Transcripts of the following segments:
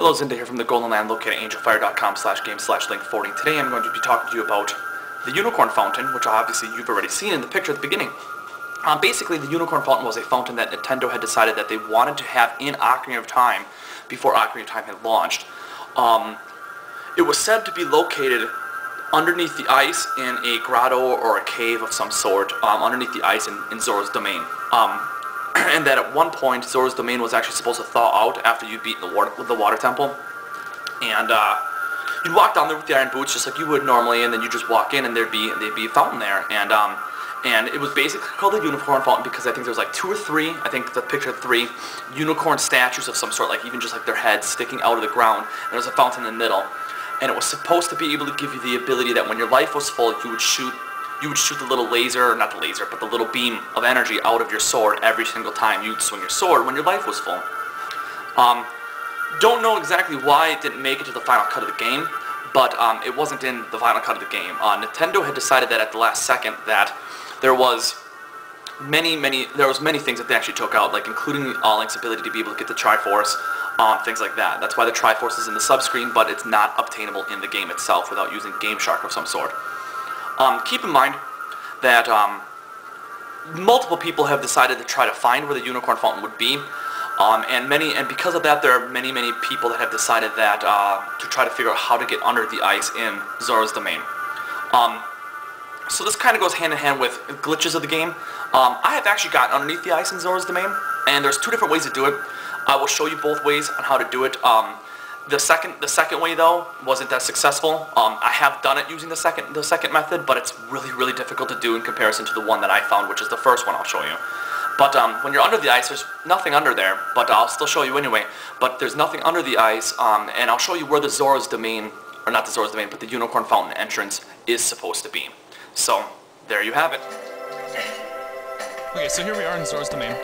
Hello, Zinda here from the Golden Land, located at angelfire.com/game/link40. Today I'm going to be talking to you about the Unicorn Fountain, which obviously you've already seen in the picture at the beginning. Basically, the Unicorn Fountain was a fountain that Nintendo had decided that they wanted to have in Ocarina of Time before Ocarina of Time had launched. It was said to be located underneath the ice in a grotto or a cave of some sort, underneath the ice in Zora's domain. And that at one point, Zora's domain was actually supposed to thaw out after you'd beaten the water temple. And you'd walk down there with the iron boots just like you would normally, and then you just walk in and there'd be a fountain there. And it was basically called the Unicorn Fountain because I think there was like 2 or 3, I think the picture of 3, unicorn statues of some sort, like even just like their heads sticking out of the ground. And there was a fountain in the middle. And it was supposed to be able to give you the ability that when your life was full, you would shoot the little laser, not the laser, but the little beam of energy out of your sword every single time you'd swing your sword when your life was full. Don't know exactly why it didn't make it to the final cut of the game, but it wasn't in the final cut of the game. Nintendo had decided that at the last second that there was many things that they actually took out, like including Link's ability to be able to get the Triforce, things like that. That's why the Triforce is in the subscreen, but it's not obtainable in the game itself without using Game Shark of some sort. Keep in mind that multiple people have decided to try to find where the Unicorn Fountain would be, and because of that, there are many people that have decided that to try to figure out how to get under the ice in Zora's domain. So this kind of goes hand in hand with glitches of the game. I have actually gotten underneath the ice in Zora's domain, and there's 2 different ways to do it. I will show you both ways on how to do it. The second way though wasn't that successful. I have done it using the second method, but it's really difficult to do in comparison to the one that I found, which is the first one I'll show you. But when you're under the ice, there's nothing under there, but I'll still show you anyway. But there's nothing under the ice, and I'll show you where the Zora's domain, or not the Zora's domain, but the Unicorn Fountain entrance is supposed to be. So there you have it. Okay, so here we are in Zora's domain.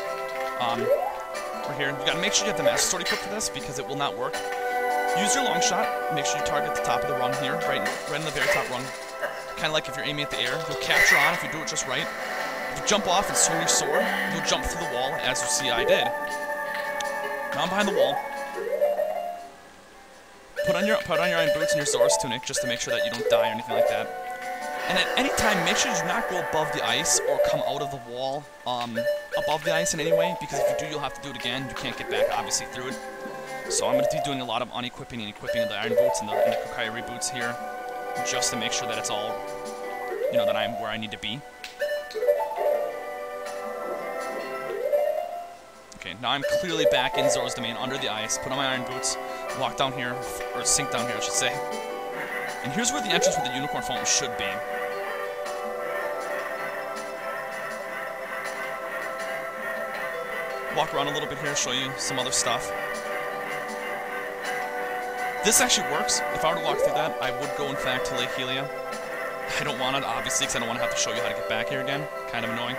We're here. You gotta make sure you have the Master Sword equipped for this because it will not work. Use your long shot. Make sure you target the top of the rung here, right in the very top rung. Kind of like if you're aiming at the air. You'll capture on if you do it just right. If you jump off and swing your sword, you'll jump through the wall, as you see I did. Now I'm behind the wall. Put on your iron boots and your Zora's tunic just to make sure that you don't die or anything like that. And at any time, make sure you do not go above the ice or come out of the wall above the ice in any way, because if you do, you'll have to do it again. You can't get back, obviously, through it. So I'm going to be doing a lot of unequipping and equipping of the iron boots and the Kokairi boots here, just to make sure that it's all, you know, that I'm where I need to be. Okay, now I'm clearly back in Zora's domain, under the ice. Put on my iron boots, walk down here, or sink down here, I should say. And here's where the entrance for the Unicorn Fountain should be. Walk around a little bit here, show you some other stuff. This actually works. If I were to walk through that, I would go, in fact, to Lake Hylia. I don't want it, obviously, because I don't want to have to show you how to get back here again. Kind of annoying.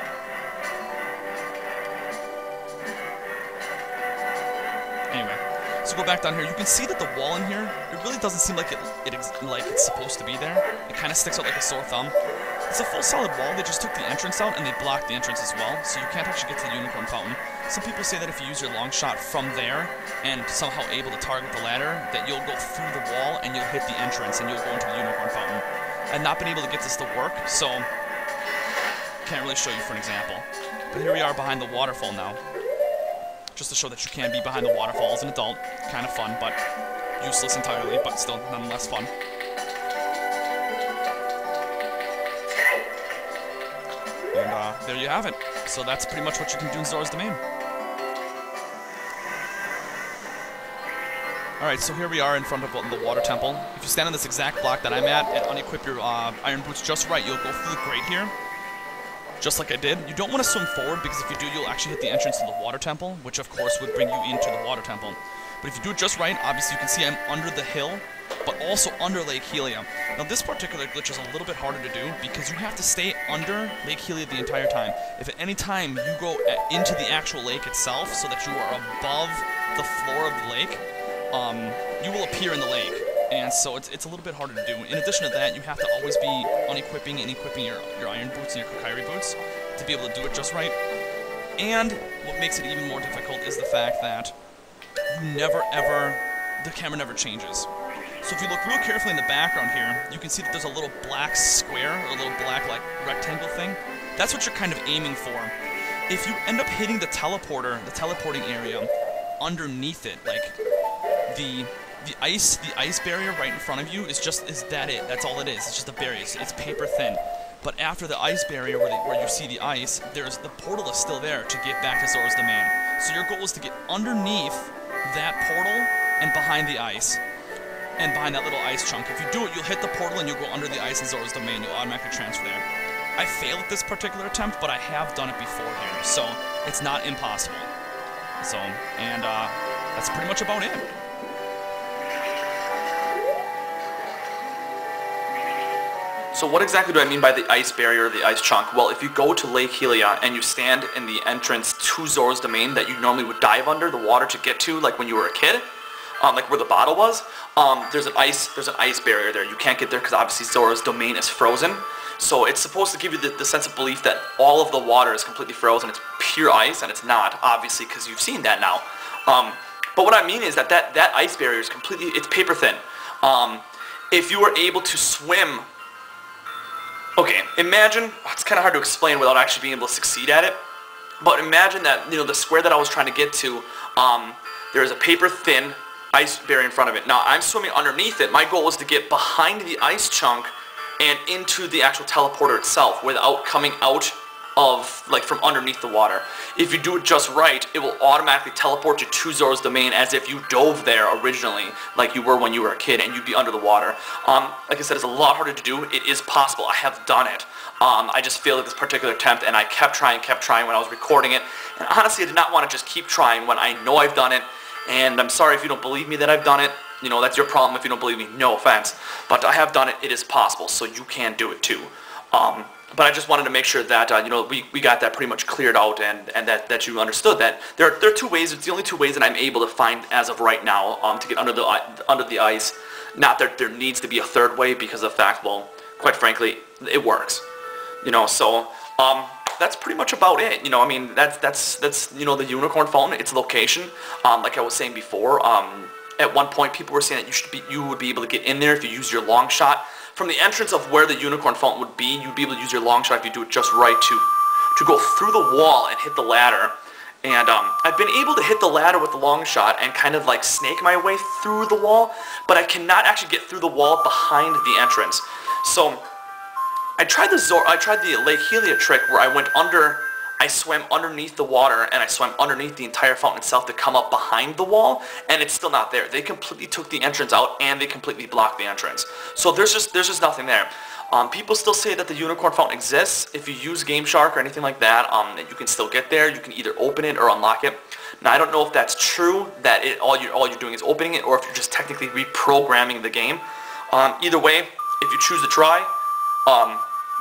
Anyway, so go back down here. You can see that the wall in here, it really doesn't seem like it's supposed to be there. It kind of sticks out like a sore thumb. It's a full solid wall. They just took the entrance out, and they blocked the entrance as well, so you can't actually get to the Unicorn Fountain. Some people say that if you use your long shot from there and somehow able to target the ladder, that you'll go through the wall and you'll hit the entrance and you'll go into the Unicorn Fountain. I've not been able to get this to work, so can't really show you for an example. But here we are behind the waterfall now. Just to show that you can be behind the waterfall as an adult. Kind of fun, but useless entirely, but still nonetheless fun. And there you have it. So that's pretty much what you can do in Zora's domain. Alright, so here we are in front of the water temple. If you stand on this exact block that I'm at and unequip your iron boots just right, you'll go through the grate here. Just like I did. You don't want to swim forward because if you do, you'll actually hit the entrance to the water temple, which of course would bring you into the water temple. But if you do it just right, obviously you can see I'm under the hill, but also under Lake Hylia. Now this particular glitch is a little bit harder to do because you have to stay under Lake Hylia the entire time. If at any time you go into the actual lake itself so that you are above the floor of the lake, you will appear in the lake. And so it's a little bit harder to do. In addition to that, you have to always be unequipping and equipping your iron boots and your Kokairi boots to be able to do it just right. And what makes it even more difficult is the fact that you never ever the camera never changes. So if you look real carefully in the background here, you can see that there's a little black square, or a little black like rectangle thing. That's what you're kind of aiming for. If you end up hitting the teleporter, the teleporting area, underneath it, like the ice barrier right in front of you is that it. That's all it is. It's just a barrier. It's paper thin. But after the ice barrier where you see the ice, the portal is still there to get back to Zora's Domain. So your goal is to get underneath that portal and behind the ice. And behind that little ice chunk. If you do it, you'll hit the portal and you'll go under the ice in Zora's Domain. You'll automatically transfer there. I failed at this particular attempt, but I have done it before here, so it's not impossible. So, and that's pretty much about it. So what exactly do I mean by the ice barrier or the ice chunk? Well, if you go to Lake Hylia and you stand in the entrance to Zora's Domain that you normally would dive under the water to get to, like when you were a kid, like where the bottle was, there's an ice barrier there. You can't get there because obviously Zora's Domain is frozen. So it's supposed to give you the sense of belief that all of the water is completely frozen. It's pure ice, and it's not, obviously, because you've seen that now. But what I mean is that ice barrier is it's paper thin. If you were able to swim, okay, imagine, it's kind of hard to explain without actually being able to succeed at it, but imagine that, the square that I was trying to get to, there is a paper thin ice barrier in front of it. Now, I'm swimming underneath it. My goal is to get behind the ice chunk and into the actual teleporter itself without coming out of, like, from underneath the water. If you do it just right, it will automatically teleport you to Zora's Domain as if you dove there originally, like you were when you were a kid, and you'd be under the water. Like I said, it's a lot harder to do. It is possible. I have done it. I just failed at this particular attempt, and I kept trying when I was recording it. And honestly, I did not want to just keep trying when I know I've done it. And I'm sorry if you don't believe me that I've done it. That's your problem if you don't believe me. No offense. But I have done it. It is possible, so you can do it too. But I just wanted to make sure that we got that pretty much cleared out, and that you understood that there are two ways. It's the only two ways that I'm able to find as of right now to get under the ice. Not that there needs to be a third way, because of the fact, well, quite frankly, it works. So that's pretty much about it. I mean, that's the Unicorn Fountain, its location. Like I was saying before, at one point people were saying that you would be able to get in there if you use your long shot. From the entrance of where the Unicorn Fountain would be, you'd be able to use your long shot if you do it just right to go through the wall and hit the ladder. And I've been able to hit the ladder with the long shot and kind of like snake my way through the wall, but I cannot actually get through the wall behind the entrance. So I tried the Lake Hylia trick where I swam underneath the water, and I swam underneath the entire fountain itself to come up behind the wall, and it's still not there. They completely took the entrance out, and they completely blocked the entrance. So there's just nothing there. People still say that the Unicorn Fountain exists. If you use Game Shark or anything like that, you can still get there. You can either open it or unlock it. Now, I don't know if that's true, that all you're doing is opening it, or if you're just technically reprogramming the game. Either way, if you choose to try,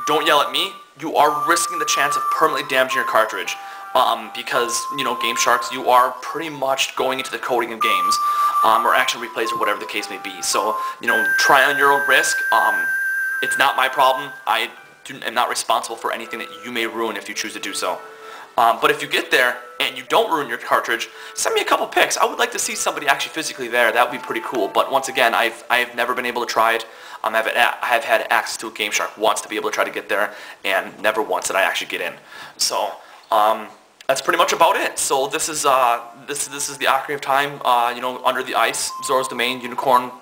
don't yell at me. You are risking the chance of permanently damaging your cartridge, because, Game Sharks, you are pretty much going into the coding of games, or action replays, or whatever the case may be. So, try on your own risk. It's not my problem. I am not responsible for anything that you may ruin if you choose to do so. But if you get there and you don't ruin your cartridge, send me a couple pics. I would like to see somebody actually physically there. That would be pretty cool. But once again, I've never been able to try it. I have had access to a Game Shark once to be able to try to get there, and never once did I actually get in. So that's pretty much about it. So this is the Ocarina of Time, under the ice, Zora's Domain, Unicorn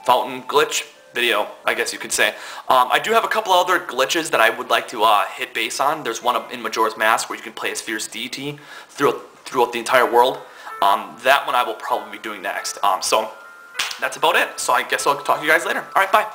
Fountain glitch video, I guess you could say. I do have a couple other glitches that I would like to hit base on. There's one in Majora's Mask where you can play as fierce deity throughout the entire world. That one I will probably be doing next. So that's about it. So I guess I'll talk to you guys later. Alright, bye.